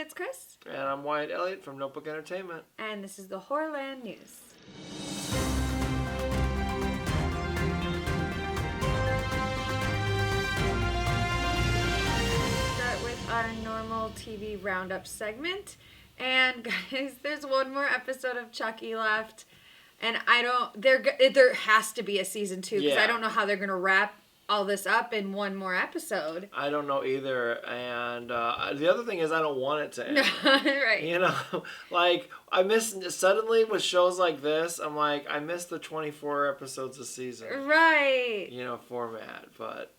it's Kris. And I'm Wyatt Elliott from Notebook Entertainment. And this is the Horrorland News. Start with our normal TV roundup segment. And guys, there's one more episode of Chucky left. And there has to be a season 2 because I don't know how they're going to wrap all this up in one more episode. I don't know either. And the other thing is I don't want it to end. Right. You know, like I miss suddenly with shows like this, I'm like, I miss the 24 episodes a season. Right. You know, format. But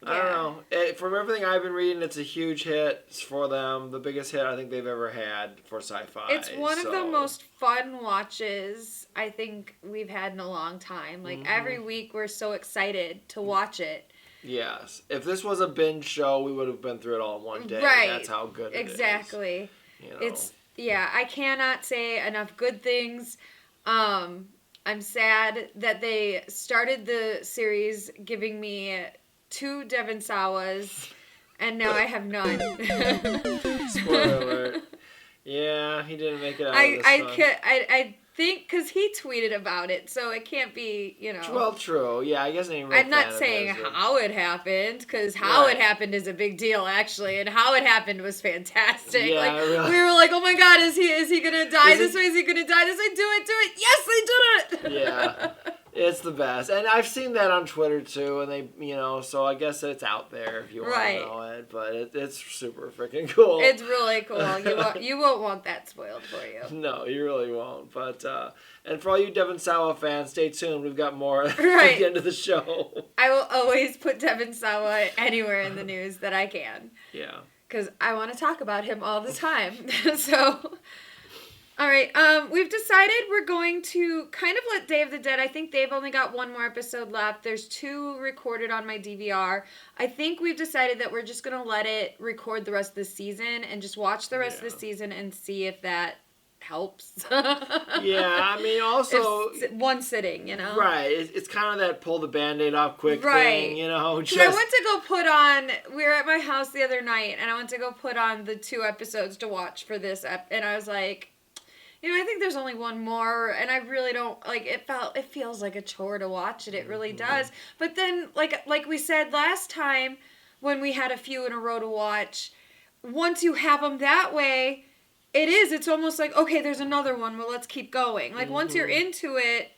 I don't know. From everything I've been reading, it's a huge hit for them. The biggest hit I think they've ever had for sci-fi. It's one of the most fun watches I think we've had in a long time. Like, every week we're so excited to watch it. Yes. If this was a binge show, we would have been through it all in one day. Right. That's how good it is. Exactly. You know. I cannot say enough good things. I'm sad that they started the series giving me 2 Devon Sawas, and now I have none. Spoiler alert. Yeah, he didn't make it out of this one. I think because he tweeted about it, so it can't be, you know. Well, true. Yeah, I guess I'm not saying how it happened, because how it happened is a big deal, actually, and how it happened was fantastic. Yeah, like, really. we were like, oh my god, is he gonna die this way? Is he gonna die this way? Do it! Yes, they did it! Yeah. It's the best. And I've seen that on Twitter, too, and they, you know, so I guess it's out there if you want to know it, but it's super freaking cool. It's really cool. You won't want that spoiled for you. No, you really won't. But, and for all you Devon Sawa fans, stay tuned. We've got more at the end of the show. I will always put Devon Sawa anywhere in the news that I can. Yeah. Because I want to talk about him all the time. So... All right, we've decided we're going to kind of let Day of the Dead. I think they've only got one more episode left. There's 2 recorded on my DVR. I think we've decided that we're just going to let it record the rest of the season and just watch the rest of the season and see if that helps. Yeah, I mean, also... It's one sitting, you know? Right, it's kind of that pull the Band-Aid off quick thing, you know? Because I went to go put on... We were at my house the other night, and I went to go put on the 2 episodes to watch for this, and I was like... You know, I think there's only one more, and I really don't, like, it feels like a chore to watch it. It really does. But then, like we said last time, when we had a few in a row to watch, once you have them that way, it's almost like, okay, there's another one, well, let's keep going. Like, once you're into it,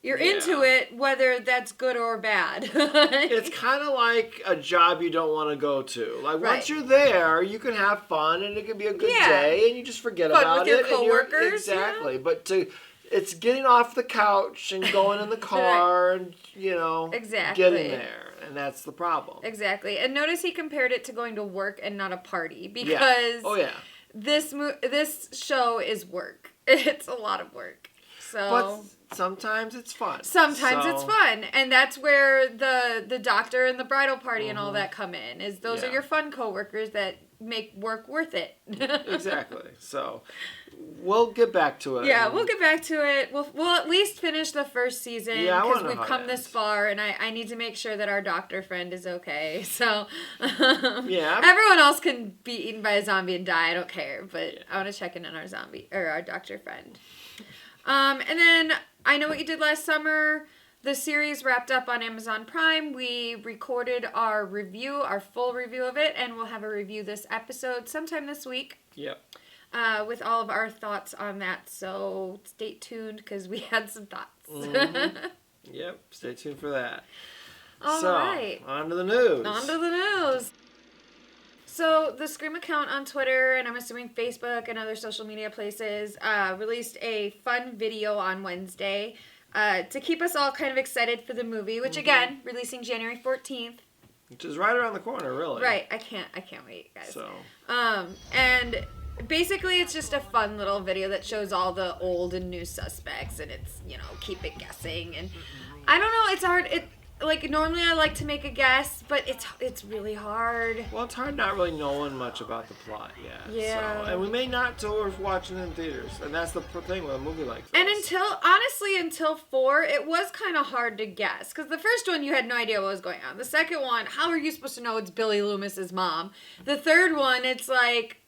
into it, whether that's good or bad. It's kind of like a job you don't want to go to. Like, once you're there, you can have fun, and it can be a good day, and you just forget about it. With your coworkers. Exactly. Yeah. But it's getting off the couch and going in the car and, you know, getting there. And that's the problem. Exactly. And notice he compared it to going to work and not a party. Because this show is work. It's a lot of work. So... But sometimes it's fun. Sometimes it's fun. And that's where the doctor and the bridal party and all that come in. Those are your fun coworkers that make work worth it. Exactly. So we'll get back to it. Yeah, we'll get back to it. We'll at least finish the first season because we've come this far, and I need to make sure that our doctor friend is okay. So everyone else can be eaten by a zombie and die. I don't care, but I want to check in on our doctor friend. And then I Know What You Did Last Summer. The series wrapped up on Amazon Prime. We recorded our full review of it, and we'll have a review this episode sometime this week. Yep. With all of our thoughts on that. So stay tuned because we had some thoughts. Yep. Stay tuned for that. All right. On to the news. So the Scream account on Twitter, and I'm assuming Facebook and other social media places, released a fun video on Wednesday to keep us all kind of excited for the movie, which again, releasing January 14th. Which is right around the corner, really. Right. I can't wait, guys. So. And basically it's just a fun little video that shows all the old and new suspects, and it's, you know, keep it guessing. And I don't know, it's hard. Like, normally I like to make a guess, but it's really hard. Well, it's hard not really knowing much about the plot yet. Yeah. So, and we may not till we're watching it in theaters. And that's the thing with a movie like this. And until 4, it was kind of hard to guess. Because the first one, you had no idea what was going on. The second one, how are you supposed to know it's Billy Loomis's mom? The third one, it's like,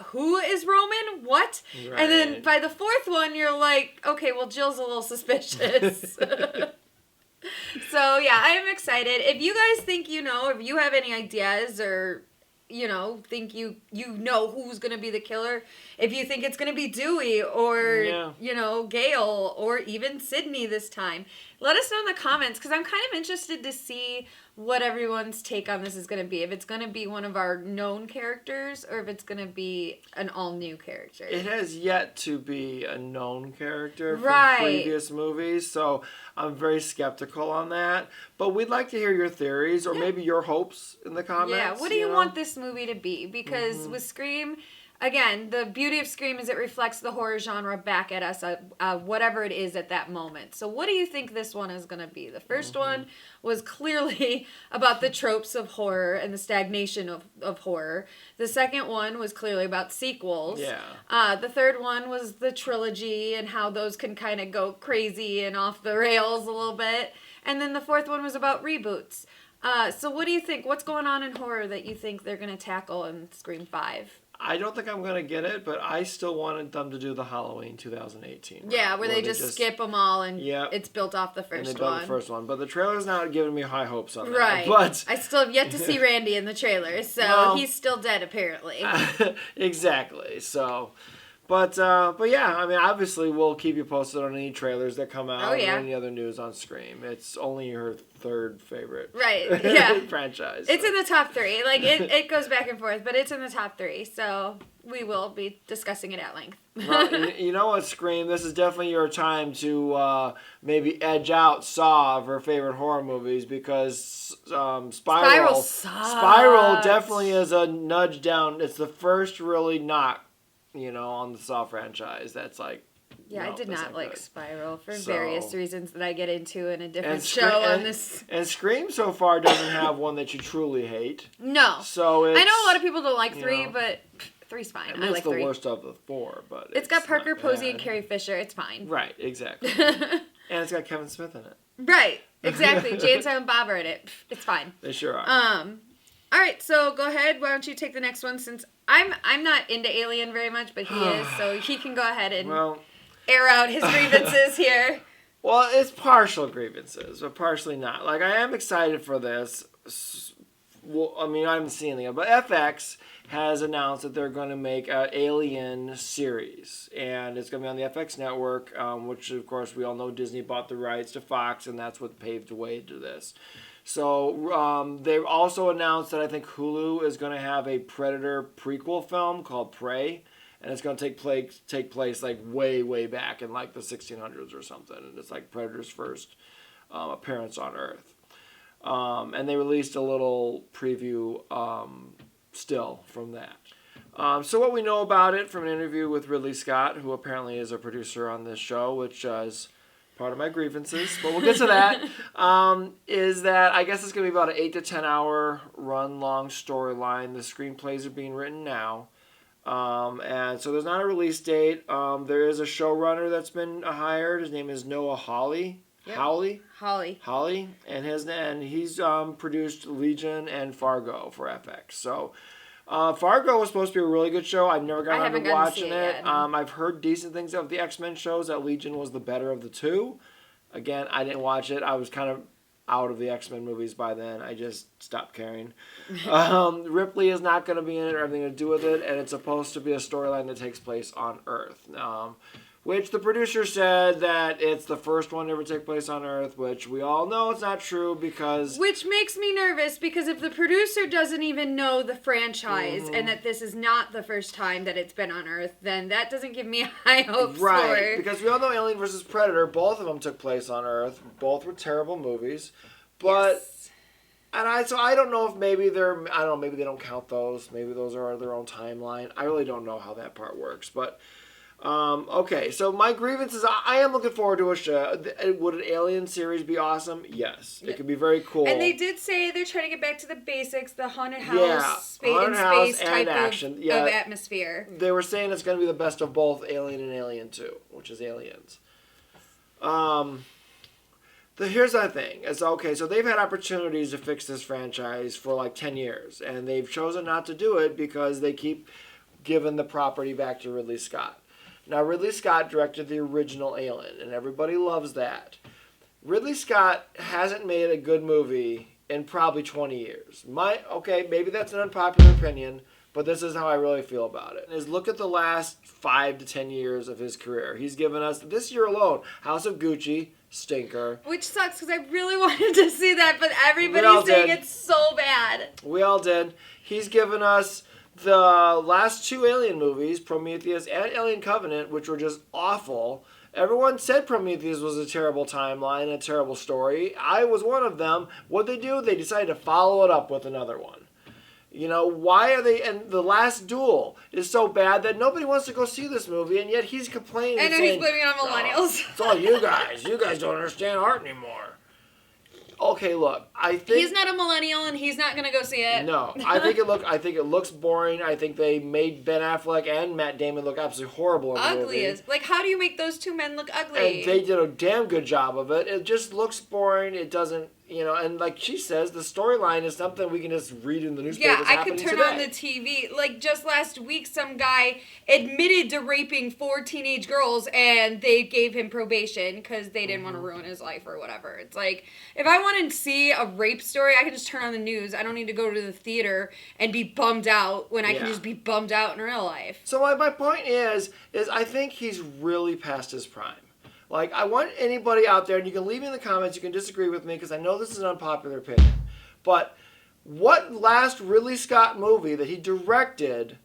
who is Roman? What? Right. And then by the fourth one, you're like, okay, well, Jill's a little suspicious. So, yeah, I am excited. If you guys think if you have any ideas or, think you know who's going to be the killer, if you think it's going to be Dewey or, Gail or even Sydney this time, let us know in the comments because I'm kind of interested to see what everyone's take on this is going to be. If it's going to be one of our known characters or if it's going to be an all-new character. It has yet to be a known character from previous movies, so I'm very skeptical on that. But we'd like to hear your theories or maybe your hopes in the comments. Yeah, what do you want this movie to be? Because with Scream... Again, the beauty of Scream is it reflects the horror genre back at us, whatever it is at that moment. So what do you think this one is going to be? The first one was clearly about the tropes of horror and the stagnation of horror. The second one was clearly about sequels. Yeah. The third one was the trilogy and how those can kind of go crazy and off the rails a little bit. And then the fourth one was about reboots. So what do you think? What's going on in horror that you think they're going to tackle in Scream 5? I don't think I'm going to get it, but I still wanted them to do the Halloween 2018. Right? Yeah, where they just skip them all and it's built off the first one. And they built the first one. But the trailer's not giving me high hopes on that. Right. But I still have yet to see Randy in the trailer, so he's still dead apparently. Exactly. So... But yeah, I mean, obviously we'll keep you posted on any trailers that come out or any other news on Scream. It's only her third favorite franchise. It's in the top 3. Like, it goes back and forth, but it's in the top 3. So we will be discussing it at length. Well, you know what, Scream? This is definitely your time to maybe edge out Saw of her favorite horror movies because Spiral definitely is a nudge down. It's the first really knock. On the Saw franchise, that's like... Yeah, I did not like Spiral for various reasons that I get into in a different show on this. And Scream so far doesn't have one that you truly hate. No. So I know a lot of people don't like 3, but 3's fine. I like 3. It's the worst of the 4, but it's got Parker Posey and Carrie Fisher. It's fine. Right, exactly. And it's got Kevin Smith in it. Right, exactly. Jay and Silent Bob are in it. It's fine. They sure are. All right, so go ahead. Why don't you take the next one since I'm not into Alien very much, but he is, so he can go ahead and air out his grievances here. Well, it's partial grievances, but partially not. Like, I am excited for this. Well, I mean, I haven't seen anything, but FX has announced that they're going to make an Alien series, and it's going to be on the FX network, which, of course, we all know Disney bought the rights to Fox, and that's what paved the way to this. So they've also announced that I think Hulu is going to have a Predator prequel film called Prey, and it's going to take place like way back in like the 1600s or something, and it's like Predator's first appearance on Earth. And they released a little preview still from that. So what we know about it from an interview with Ridley Scott, who apparently is a producer on this show, which is part of my grievances, but we'll get to that, is that I guess it's going to be about an 8 to 10 hour run-long storyline. The screenplays are being written now. And so there's not a release date. There is a showrunner that's been hired. His name is Noah Hawley. Yep. Hawley. And he's produced Legion and Fargo for FX. So Fargo was supposed to be a really good show. I've never gotten around to watching it. I've heard decent things of the X-Men shows, that Legion was the better of the two. Again, I didn't watch it. I was kind of out of the X-Men movies by then. I just stopped caring. Ripley is not going to be in it or anything to do with it, and it's supposed to be a storyline that takes place on Earth. Which the producer said that it's the first one to ever take place on Earth, which we all know it's not true because... Which makes me nervous because if the producer doesn't even know the franchise and that this is not the first time that it's been on Earth, then that doesn't give me high hopes for... Right, because we all know Alien vs. Predator, both of them took place on Earth. Both were terrible movies. But... Yes. And I don't know if maybe maybe they don't count those. Maybe those are their own timeline. I really don't know how that part works, but... okay, so my grievance is I am looking forward to a show. Would an Alien series be awesome? Yes. It could be very cool. And they did say they're trying to get back to the basics, the haunted house, space type of atmosphere. They were saying it's going to be the best of both Alien and Alien 2, which is Aliens. Here's the thing. So they've had opportunities to fix this franchise for like 10 years, and they've chosen not to do it because they keep given the property back to Ridley Scott. Now, Ridley Scott directed the original Alien, and everybody loves that. Ridley Scott hasn't made a good movie in probably 20 years. Maybe that's an unpopular opinion, but this is how I really feel about it. Is look at the last 5 to 10 years of his career. He's given us, this year alone, House of Gucci, stinker. Which sucks because I really wanted to see that, but everybody's saying it's so bad. We all did. He's given us the last 2 Alien movies, Prometheus and Alien Covenant, which were just awful. Everyone said Prometheus was a terrible timeline, a terrible story. I was one of them. What'd they do? They decided to follow it up with another one. You know, why are they... And The Last Duel is so bad that nobody wants to go see this movie, and yet he's complaining. I know, saying, he's blaming on millennials. It's all you guys. You guys don't understand art anymore. Okay, look, I think... He's not a millennial, and he's not going to go see it. No, I think it looks boring. I think they made Ben Affleck and Matt Damon look absolutely horrible in the movie. Ugly as... Like, how do you make those 2 men look ugly? And they did a damn good job of it. It just looks boring. It doesn't... You know, and like she says, the storyline is something we can just read in the newspaper. Yeah, I could turn on the TV. Like, just last week, some guy admitted to raping 4 teenage girls, and they gave him probation because they didn't want to ruin his life or whatever. It's like, if I want to see a rape story, I can just turn on the news. I don't need to go to the theater and be bummed out when I can just be bummed out in real life. So my point is I think he's really past his prime. Like, I want anybody out there, and you can leave me in the comments, you can disagree with me, because I know this is an unpopular opinion, but what last Ridley Scott movie that he directed,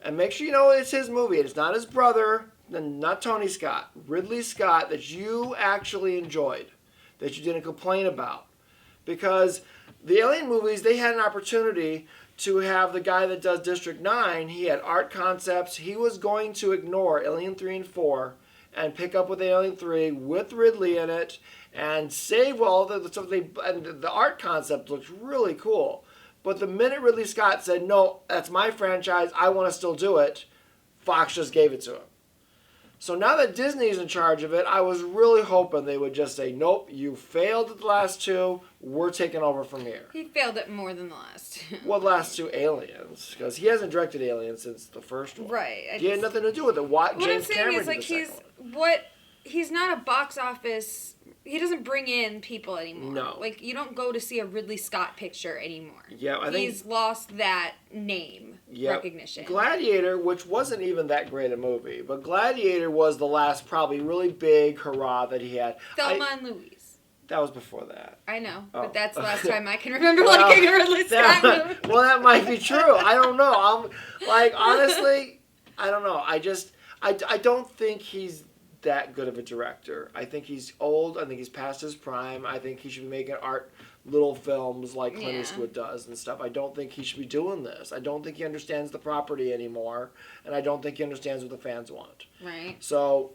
and make sure you know it's his movie, it's not his brother, and not Tony Scott, Ridley Scott, that you actually enjoyed, that you didn't complain about? Because the Alien movies, they had an opportunity to have the guy that does District 9, he had art concepts, he was going to ignore Alien 3 and 4, and pick up with Alien 3 with Ridley in it and save all the stuff. And the art concept looks really cool. But the minute Ridley Scott said, no, that's my franchise, I want to still do it, Fox just gave it to him. So now that Disney's in charge of it, I was really hoping they would just say, nope, you failed at the last 2, we're taking over from here. He failed at more than the last 2. Well, the last 2 Aliens, because he hasn't directed Aliens since the first one. Right. He had nothing to do with it. What I'm saying is, like, he's not a box office... He doesn't bring in people anymore. No. Like, you don't go to see a Ridley Scott picture anymore. Yeah, I think... He's lost that name recognition. Gladiator, which wasn't even that great a movie, but Gladiator was the last probably really big hurrah that he had. Thelma and Louise. That was before that. I know, Oh. but that's the last time I can remember liking a Ridley Scott movie. Well, that might be true. I don't know. Honestly, I don't know. I don't think he's that good of a director. I think he's old. I think he's past his prime. I think he should be making little films like Clint Eastwood does and stuff. I don't think he should be doing this. I don't think he understands the property anymore, and I don't think he understands what the fans want. Right. So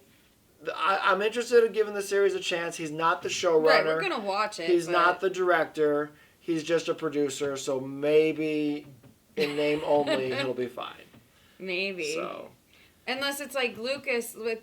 I'm interested in giving the series a chance. He's not the showrunner. Right, we're going to watch it. He's not the director. He's just a producer, so maybe in name only he'll be fine. Maybe. So... Unless it's like Lucas with,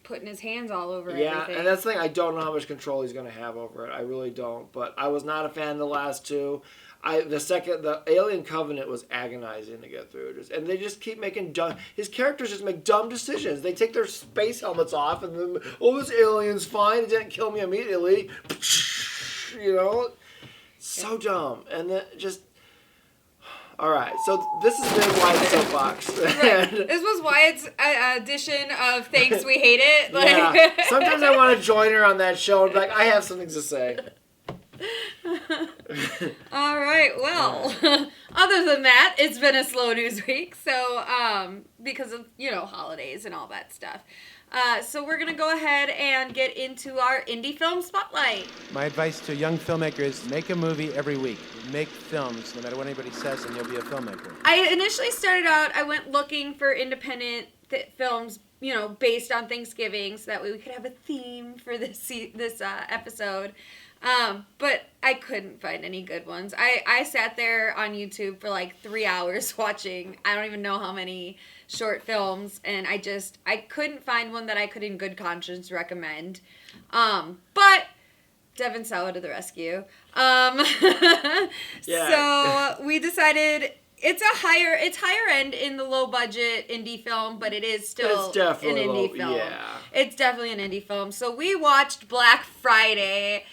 putting his hands all over everything. Yeah, and that's the thing. I don't know how much control he's going to have over it. I really don't. But I was not a fan of the last 2. The Alien Covenant was agonizing to get through. And they just keep making his characters just make dumb decisions. They take their space helmets off and then, this alien's fine. It didn't kill me immediately. So dumb. And then just... All right, so this has been Wyatt's Soapbox. Right. This was Wyatt's edition of Thanks We Hate It. Yeah. Sometimes I want to join her on that show and be like, I have some things to say. All right, well, other than that, it's been a slow news week, so because of, holidays and all that stuff. So we're going to go ahead and get into our indie film spotlight. My advice to young filmmakers, make a movie every week. Make films, no matter what anybody says, and you'll be a filmmaker. I initially started out, I went looking for independent films, based on Thanksgiving, so that way we could have a theme for this episode. But I couldn't find any good ones. I sat there on YouTube for like 3 hours watching, I don't even know how many short films, and I couldn't find one that I could in good conscience recommend. But Devin Sawa to the rescue. Yeah. So we decided it's higher end in the low budget indie film, but it is still It's definitely an indie film. Yeah. It's definitely an indie film. So we watched Black Friday,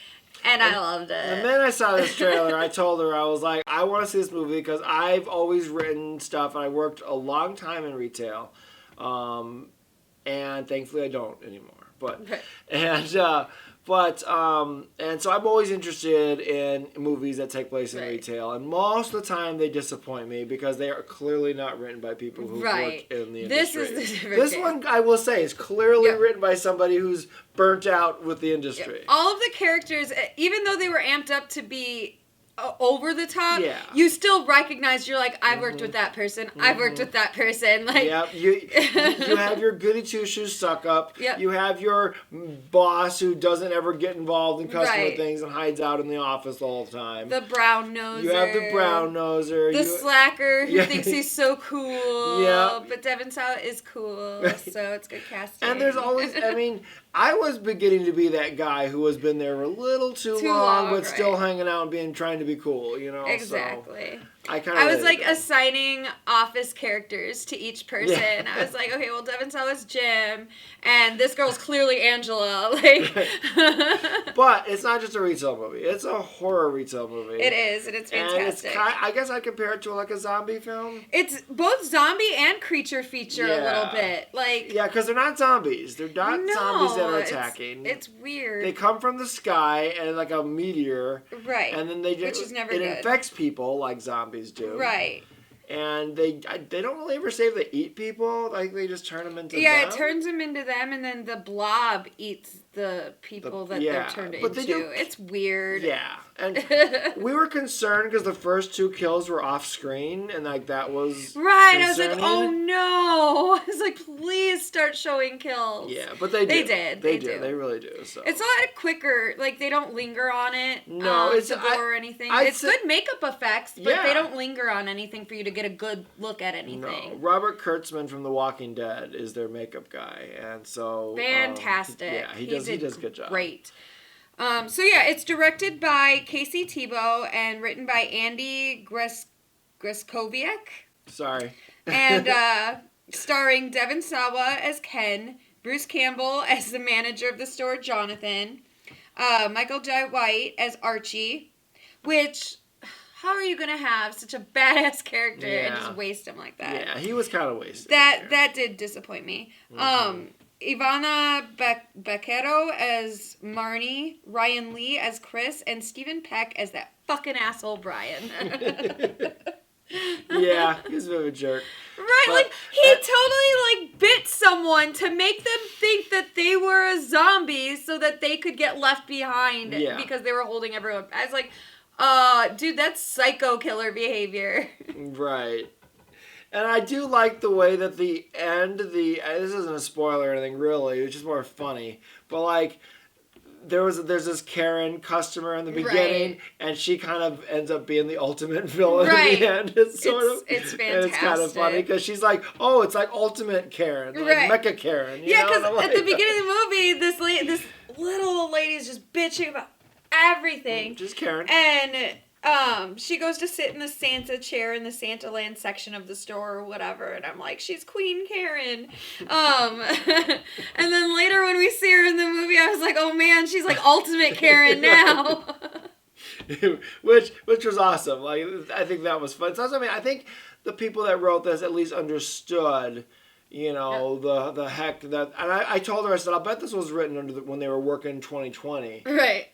and I loved it. And then I saw this trailer. I told her, I was like, I want to see this movie because I've always written stuff. And I worked a long time in retail, and thankfully I don't anymore. But and so I'm always interested in movies that take place in retail, and most of the time they disappoint me because they are clearly not written by people who work in the industry. This is the different This one, I will say, is clearly written by somebody who's burnt out with the industry. All of the characters, even though they were amped up to be over the top, you still recognize, you're like, I've worked with that person, I've worked with that person. Like, you have your goody two shoes suck up. Yep. You have your boss who doesn't ever get involved in customer things and hides out in the office all the time. The brown noser. You have the brown noser. The slacker who thinks he's so cool. Yeah. But Devin Sawa is cool, so it's good casting. And there's always, I mean, I was beginning to be that guy who has been there a little too long, but still hanging out and trying to be cool, you know? Exactly. So I was like assigning office characters to each person. Yeah. I was like, okay, well, Devin Sawa's Jim, and this girl's clearly Angela. Like, but it's not just a retail movie; it's a horror retail movie. It is, and it's fantastic. And I guess I'd compare it to like a zombie film. It's both zombie and creature feature a little bit, like because they're not zombies. They're not zombies that are attacking. It's weird. They come from the sky and like a meteor, right? And then they which is never it good. Infects people like zombies do, right? And they don't really ever say if they eat people. Like they just turn them into them. It turns them into them, and then the blob eats the people that they're turned into. It's weird. Yeah, and we were concerned because the first 2 kills were off screen, and like that was right. concerning. I was like, oh no! I was like, please start showing kills. Yeah, but they did. They do. They really do. So it's a lot quicker. Like they don't linger on it. No, it's the gore or anything. It's good makeup effects, but they don't linger on anything for you to get a good look at anything. No, Robert Kurtzman from The Walking Dead is their makeup guy, and so fantastic. He does a good job. Great. So yeah, it's directed by Casey Tebow and written by Andi Greskoviak. Sorry. And starring Devin Sawa as Ken, Bruce Campbell as the manager of the store, Jonathan, Michael J. White as Archie, which, how are you going to have such a badass character and just waste him like that? Yeah, he was kind of wasted. That did disappoint me. Mm-hmm. Ivana Baquero as Marnie, Ryan Lee as Chris, and Stephen Peck as that fucking asshole Brian. Yeah, he's a bit of a jerk. Right, but, like, he totally, bit someone to make them think that they were a zombie so that they could get left behind because they were holding everyone. I was like, dude, that's psycho killer behavior. Right. And I do like the way that this isn't a spoiler or anything really, it's just more funny, but there's this Karen customer in the beginning, and she kind of ends up being the ultimate villain in the end. It's fantastic. And it's kind of funny because she's like, oh, it's like ultimate Karen, like Mecha Karen. Yeah, because at the beginning of the movie, this little old lady is just bitching about everything. Just Karen. And she goes to sit in the Santa chair in the Santa Land section of the store or whatever, and I'm like, she's Queen Karen. And then later when we see her in the movie, I was like, oh man, she's like ultimate Karen now. which was awesome. Like, I think that was fun. So, I mean, I think the people that wrote this at least understood, the heck that, and I told her, I said, I'll bet this was written when they were working 2020. Right.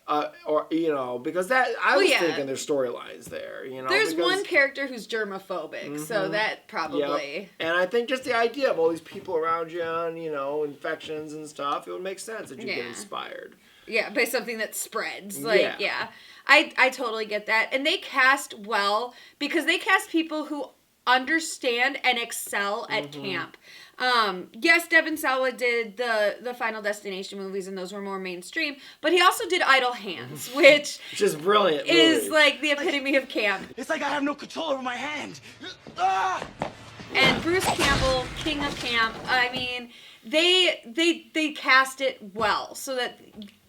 Because I was thinking there's storylines there, There's one character who's germophobic, so that probably. Yep. And I think just the idea of all these people around you and, infections and stuff, it would make sense that you get inspired. Yeah, by something that spreads. I totally get that. And they cast well because they cast people who understand and excel at camp. Yes, Devin Sawa did the Final Destination movies, and those were more mainstream, but he also did Idle Hands, which is brilliant movie. Is like the epitome of camp. It's like I have no control over my hand. And Bruce Campbell, king of camp, I mean, they cast it well so that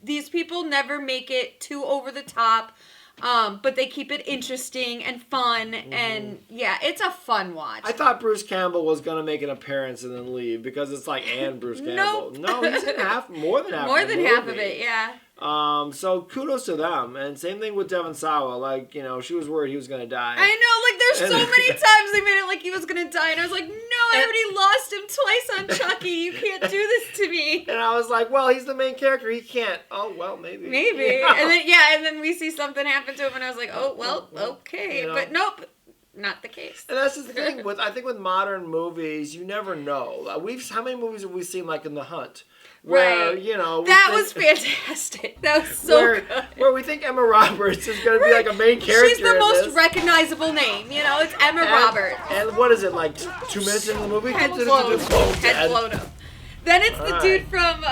these people never make it too over the top. But they keep it interesting and fun, and yeah, it's a fun watch. I thought Bruce Campbell was gonna make an appearance and then leave because it's like and Bruce Campbell. Nope. No, he's in more than half. More of the than movie. half of it, yeah. So kudos to them, and same thing with Devon Sawa. Like, you know, she was worried he was gonna die. I know, like there's so many times they made it like he was gonna die, and I was like, no, I already lost him twice on Chucky. You can't do this to me. And I was like, well, he's the main character. He can't. Oh, well, maybe. Maybe. You know? And then we see something happen to him, and I was like, oh, well, okay. You know. But nope, not the case. And that's just the thing I think with modern movies, you never know. How many movies have we seen like in The Hunt? Where, right. you know, that was fantastic. That was so good. Where we think Emma Roberts is going to be like a main character. She's the in most this. recognizable name. You know, it's Emma Roberts. And what is it, like 2 minutes into the movie? Head blown up. Then it's the dude from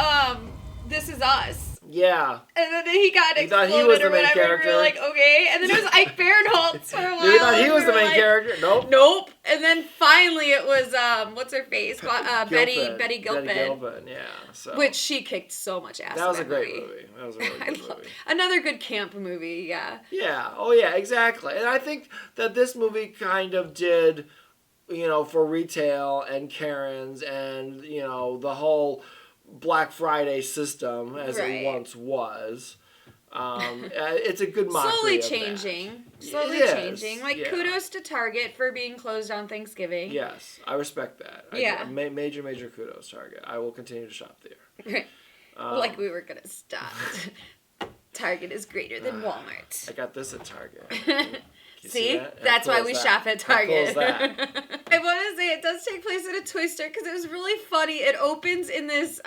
This Is Us. Yeah. And then he got exploded he was the or main whatever. character. We were like, okay. And then it was Ike Barinholtz for a while. You thought he was we the were main like, character? Nope. Nope. And then finally it was what's her face? Betty Gilpin. Betty Gilpin, yeah. So. Which she kicked so much ass. That was a great movie. That was a really good movie. Another good camp movie, yeah. Yeah. Oh yeah, exactly. And I think that this movie kind of did, you know, for retail and Karen's and, you know, the whole Black Friday system as it once was. It's a good mockery Slowly changing. Like, kudos to Target for being closed on Thanksgiving. Yes, I respect that. Yeah. Major kudos, Target. I will continue to shop there. Like we were going to stop. Target is greater than Walmart. I got this at Target. See? That's why we shop at Target. I want to say it does take place at a toy store because it was really funny. It opens in this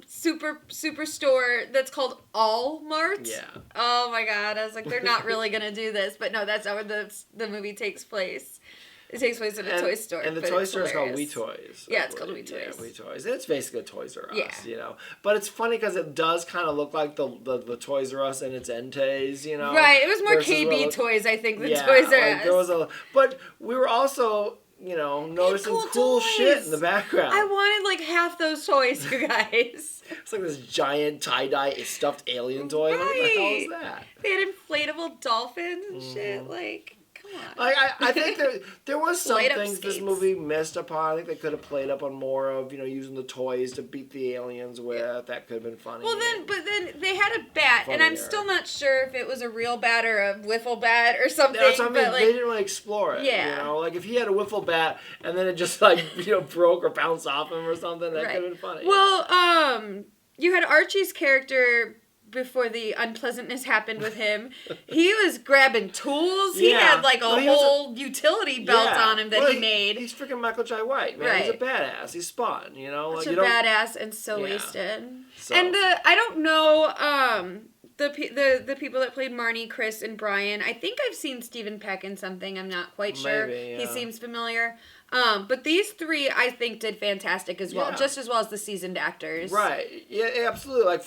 super store that's called All Mart. Yeah. Oh my god. I was like, they're not really going to do this. But no, that's not where the movie takes place. It takes place at a toy store. And the toy store is called Wee Toys. Yeah, it's called Wee Toys. Yeah, Wee Toys. And it's basically a Toys R Us, yeah. You know. But it's funny because it does kind of look like the Toys R Us and its Entes, you know. Right. It was more KB Toys, I think, than Toys R Us. There was but we were also, you know, noticing cool shit in the background. I wanted like half those toys, you guys. It's like this giant tie-dye stuffed alien toy. Right. What the hell is that? They had inflatable dolphins and shit. Like, come on. I think there was some Light up things this skates. movie missed upon. I think they could have played up on more of, you know, using the toys to beat the aliens with. Yeah. That could have been funny. Well, but then they had a bat, and I'm still not sure if it was a real bat or a wiffle bat or something. That's what I mean. But, like, they didn't really explore it. Yeah. You know, like if he had a wiffle bat and then it just like, you know, broke or bounced off him or something, that could have been funny. Well, you had Archie's character before the unpleasantness happened with him. He was grabbing tools. He had like a whole utility belt on him that he made. He's freaking Michael Jai White, man. He's a badass. He's Spawn, you know. Such a badass and so wasted. So. And I don't know the people that played Marnie, Kris, and Brian. I think I've seen Stephen Peck in something. I'm not quite sure. Maybe, yeah. He seems familiar. But these three, I think, did fantastic as well, just as well as the seasoned actors. Right. Yeah, absolutely.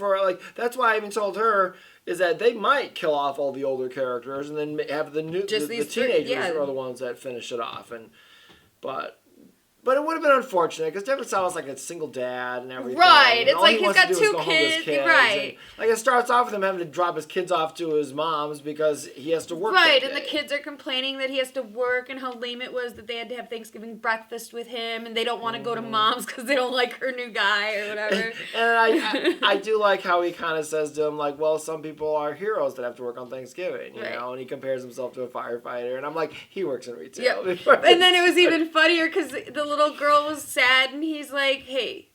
That's why I even told her is that they might kill off all the older characters and then have the teenagers are the ones that finish it off. But it would have been unfortunate because Devon Sawa's like a single dad and everything. Right. And it's like he's got two kids. Right. Like it starts off with him having to drop his kids off to his mom's because he has to work. Right. And the kids are complaining that he has to work and how lame it was that they had to have Thanksgiving breakfast with him and they don't want to go to mom's because they don't like her new guy or whatever. And I do like how he kind of says to him like, well, some people are heroes that have to work on Thanksgiving, you know, and he compares himself to a firefighter. And I'm like, he works in retail. Yeah. And then it was even funnier because the little girl was sad and he's like, hey,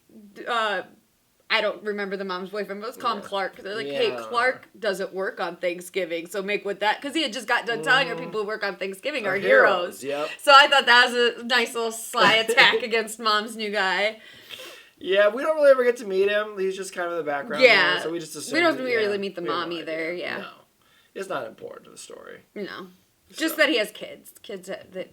I don't remember the mom's boyfriend, but let's call him Clark. They're like, hey, Clark doesn't work on Thanksgiving, so make with that. Because he had just got done telling her people who work on Thanksgiving are heroes. Yep. So I thought that was a nice little sly attack against mom's new guy. Yeah, we don't really ever get to meet him. He's just kind of in the background. Yeah. So we just assume. We don't really meet the mom either, No. It's not important to the story. No. Just that he has kids.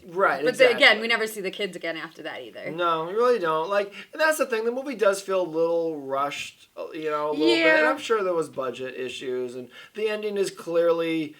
Right, But again, we never see the kids again after that either. No, we really don't. Like, and that's the thing. The movie does feel a little rushed, you know, a little bit. And I'm sure there was budget issues, and the ending is clearly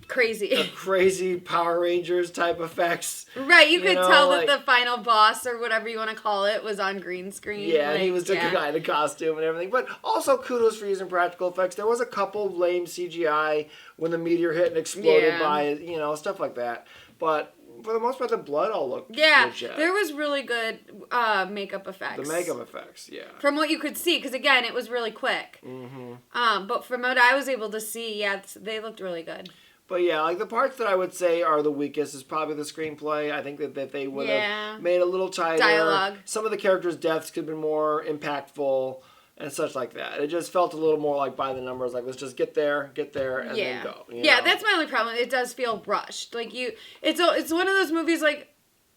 crazy Power Rangers type effects. Right, you could tell like, that the final boss, or whatever you want to call it, was on green screen. Yeah, like, he was the guy in the costume and everything. But also kudos for using practical effects. There was a couple lame CGI when the meteor hit and exploded by, stuff like that. But for the most part, the blood all looked legit. There was really good makeup effects. The makeup effects, yeah. From what you could see, because again, it was really quick. Mm-hmm. But from what I was able to see, they looked really good. But yeah, like the parts that I would say are the weakest is probably the screenplay. I think that they would have made a little tighter. Dialogue. Some of the characters' deaths could have been more impactful and such like that. It just felt a little more like by the numbers. Like, let's just get there, and then go. Yeah, that's my only problem. It does feel rushed. Like, it's one of those movies, like,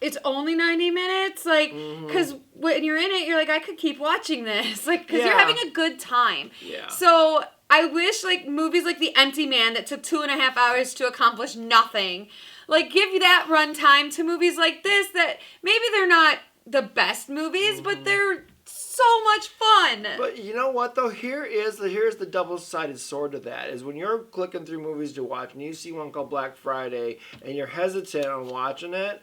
it's only 90 minutes. Like, because when you're in it, you're like, I could keep watching this. Like, because you're having a good time. Yeah. So I wish, like, movies like The Empty Man that took 2.5 hours to accomplish nothing, like, give you that runtime to movies like this that maybe they're not the best movies, but they're so much fun. But you know what, though? Here's the double-sided sword to that, is when you're clicking through movies to watch and you see one called Black Friday and you're hesitant on watching it,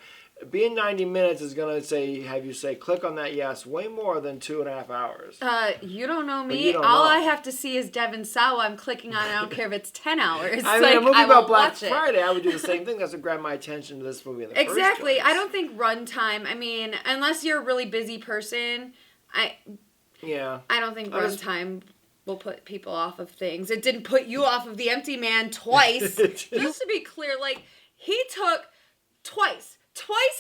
being 90 minutes is going to have you say, click on that yes, way more than 2.5 hours. You don't know me. You don't All know. I have to see is Devon Sawa. I'm clicking on it. I don't care if it's 10 hours. I mean, a movie about Black Friday, Friday, I would do the same thing. That's what grabbed my attention to this movie in the first Exactly. place. I don't think runtime, I mean, unless you're a really busy person, I don't think runtime will put people off of things. It didn't put you off of The Empty Man twice. Just to be clear, like, he took twice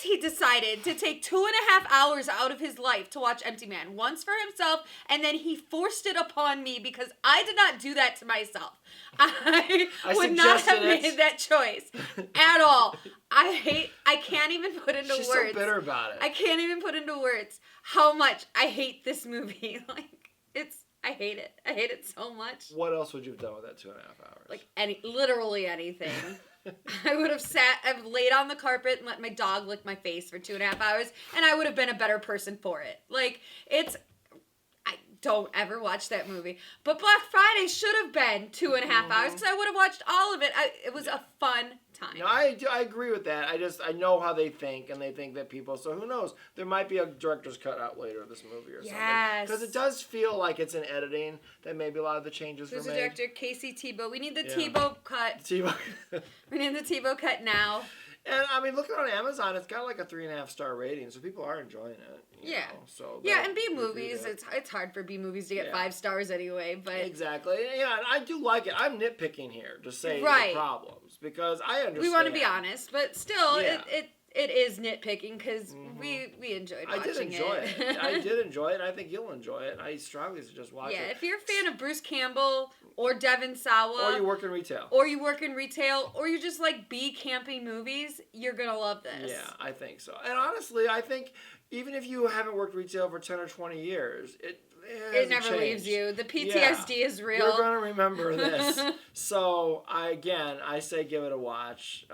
he decided to take 2.5 hours out of his life to watch Empty Man. Once for himself, and then he forced it upon me because I did not do that to myself. I would not have made that choice at all. I can't even put into words. She's so bitter about it. I can't even put into words how much I hate this movie. Like, I hate it. I hate it so much. What else would you have done with that 2.5 hours? Like, literally anything. I would have I've laid on the carpet and let my dog lick my face for 2.5 hours, and I would have been a better person for it. Like, I don't ever watch that movie. But Black Friday should have been 2.5 hours, because I would have watched all of it. It was a fun time. No, I agree with that. I know how they think, and they think that people, so who knows? There might be a director's cut out later of this movie or something. Yes. Because it does feel like it's in editing that maybe a lot of the changes were made. There's a director, Casey Tebow. We need the Tebow cut. We need the Tebow cut now. And I mean, looking on Amazon, it's got like a 3.5-star rating, so people are enjoying it. You know, so and B movies, it's hard for B movies to get 5 stars anyway. But exactly, yeah, and I do like it. I'm nitpicking here to say the problems because I understand. We want to be honest, but still, it is nitpicking because we enjoyed watching it. I did enjoy it. I did enjoy it. I think you'll enjoy it. I strongly suggest watching it. Yeah, if you're a fan of Bruce Campbell or Devon Sawa, or you work in retail, or you just like B camping movies, you're gonna love this. Yeah, I think so. And honestly, I think even if you haven't worked retail for 10 or 20 years, it never changed. Leaves you. The PTSD is real. You're gonna remember this. So I say give it a watch.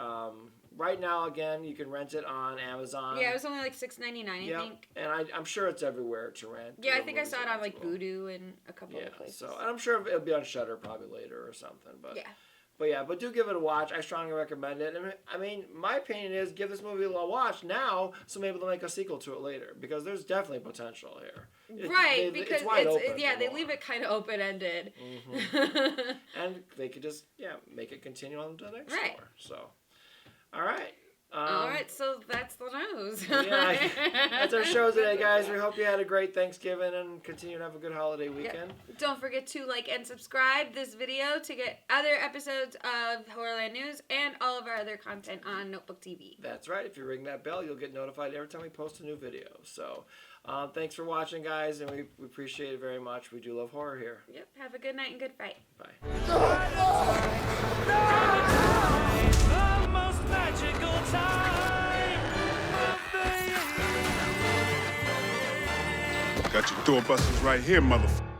Right now, again, you can rent it on Amazon. Yeah, it was only like $6.99, I think. And I'm sure it's everywhere to rent. Yeah, I think I saw it on like Voodoo and a couple of places. So, and I'm sure it'll be on Shudder probably later or something. But do give it a watch. I strongly recommend it. I mean, my opinion is give this movie a watch now, so maybe they'll make a sequel to it later, because there's definitely potential here. Because it's wide open. They leave it kind of open-ended. And they could just make it continue on to the next one. So. All right. All right, so that's the news. That's our show today, guys. We hope you had a great Thanksgiving and continue to have a good holiday weekend. Yep. Don't forget to like and subscribe this video to get other episodes of Horrorland News and all of our other content on Notebook TV. That's right. If you ring that bell, you'll get notified every time we post a new video. So thanks for watching, guys, and we appreciate it very much. We do love horror here. Yep. Have a good night and good fight. Bye. Magical time. Got your doorbusters right here, motherfucker.